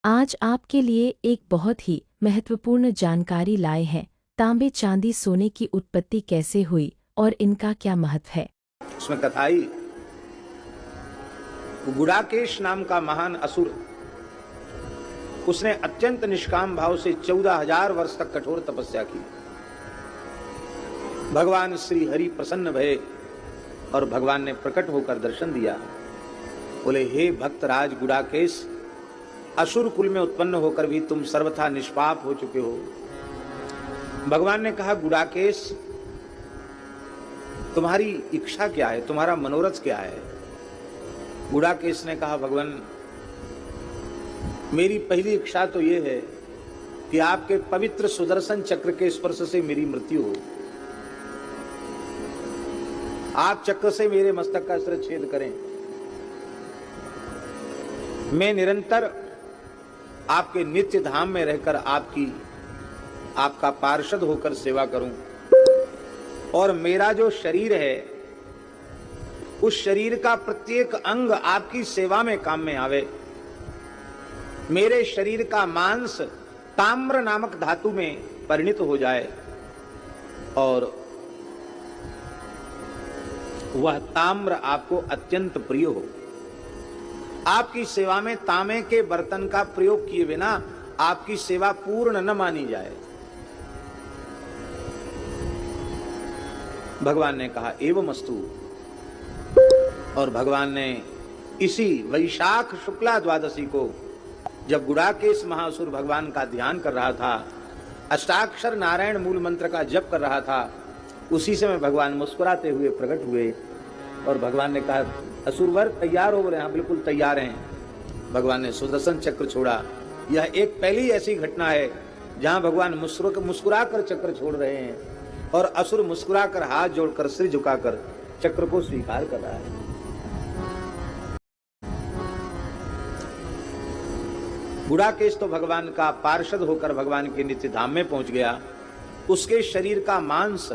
आज आपके लिए एक बहुत ही महत्वपूर्ण जानकारी लाए हैं। तांबे चांदी सोने की उत्पत्ति कैसे हुई और इनका क्या महत्व है। उसमें कथाई गुड़ाकेश नाम का महान असुर, उसने अत्यंत निष्काम भाव से 14,000 वर्ष तक कठोर तपस्या की। भगवान श्री हरि प्रसन्न भये और भगवान ने प्रकट होकर दर्शन दिया। बोले, हे भक्तराज गुड़ाकेश, असुर कुल में उत्पन्न होकर भी तुम सर्वथा निष्पाप हो चुके हो। भगवान ने कहा, गुड़ाकेश, तुम्हारी इच्छा क्या है, तुम्हारा मनोरथ क्या है। गुड़ाकेश ने कहा, भगवान, मेरी पहली इच्छा तो यह है कि आपके पवित्र सुदर्शन चक्र के स्पर्श से मेरी मृत्यु हो। आप चक्र से मेरे मस्तक का शिरच्छेद करें, मैं निरंतर आपके नित्य धाम में रहकर आपका पार्षद होकर सेवा करूं, और मेरा जो शरीर है उस शरीर का प्रत्येक अंग आपकी सेवा में काम में आवे। मेरे शरीर का मांस ताम्र नामक धातु में परिणित हो जाए और वह ताम्र आपको अत्यंत प्रिय हो। आपकी सेवा में तांबे के बर्तन का प्रयोग किए बिना आपकी सेवा पूर्ण न मानी जाए। भगवान ने कहा, एवमस्तु। और भगवान ने इसी वैशाख शुक्ला द्वादशी को, जब गुड़ाकेश महासुर भगवान का ध्यान कर रहा था, अष्टाक्षर नारायण मूल मंत्र का जप कर रहा था, उसी समय भगवान मुस्कुराते हुए प्रकट हुए और भगवान ने कहा, असुरवर तैयार हो रहे हैं। बिल्कुल तैयार हैं। भगवान ने सुदर्शन चक्र छोड़ा। यह एक पहली ऐसी घटना है जहां भगवान मुस्कुरा कर चक्र छोड़ रहे हैं और असुर मुस्कुरा कर हाथ जोड़कर सिर झुकाकर चक्र को स्वीकार कर रहा है। गुड़ाकेश तो भगवान का पार्षद होकर भगवान के नित्य धाम में पहुंच गया। उसके शरीर का मांस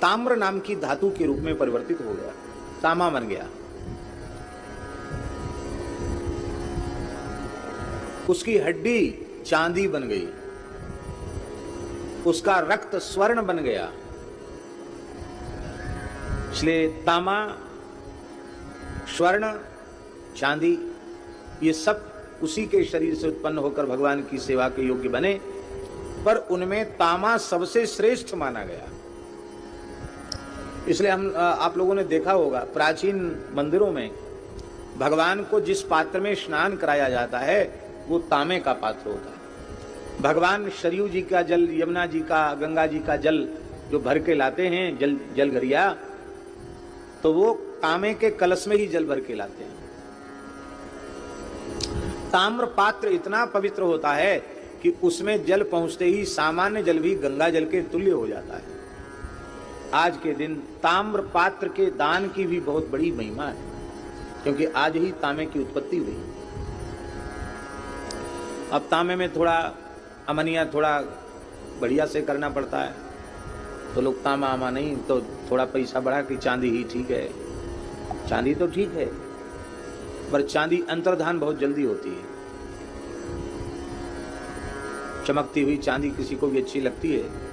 ताम्र नाम की धातु के रूप में परिवर्तित हो गया, तांबा बन गया। उसकी हड्डी चांदी बन गई, उसका रक्त स्वर्ण बन गया। इसलिए तांबा, स्वर्ण, चांदी, ये सब उसी के शरीर से उत्पन्न होकर भगवान की सेवा के योग्य बने, पर उनमें तांबा सबसे श्रेष्ठ माना गया। इसलिए आप लोगों ने देखा होगा, प्राचीन मंदिरों में भगवान को जिस पात्र में स्नान कराया जाता है वो तांबे का पात्र होता है। भगवान सरयू जी का जल, यमुना जी का, गंगा जी का जल जो भर के लाते हैं, जल घरिया, तो वो तांबे के कलश में ही जल भर के लाते हैं। ताम्र पात्र इतना पवित्र होता है कि उसमें जल पहुंचते ही सामान्य जल भी गंगा जल के तुल्य हो जाता है। आज के दिन ताम्र पात्र के दान की भी बहुत बड़ी महिमा है, क्योंकि आज ही तांबे की उत्पत्ति हुई। अब तांबे में थोड़ा अमनिया, थोड़ा बढ़िया से करना पड़ता है, तो लोग तांबा आमा नहीं, तो थोड़ा पैसा बढ़ा कि चांदी ही ठीक है। चांदी तो ठीक है, पर चांदी अंतर्धान बहुत जल्दी होती है। चमकती हुई चांदी किसी को भी अच्छी लगती है,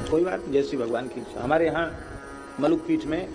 कोई बात, जैसी भगवान की इच्छा। हमारे यहाँ मलुक पीठ में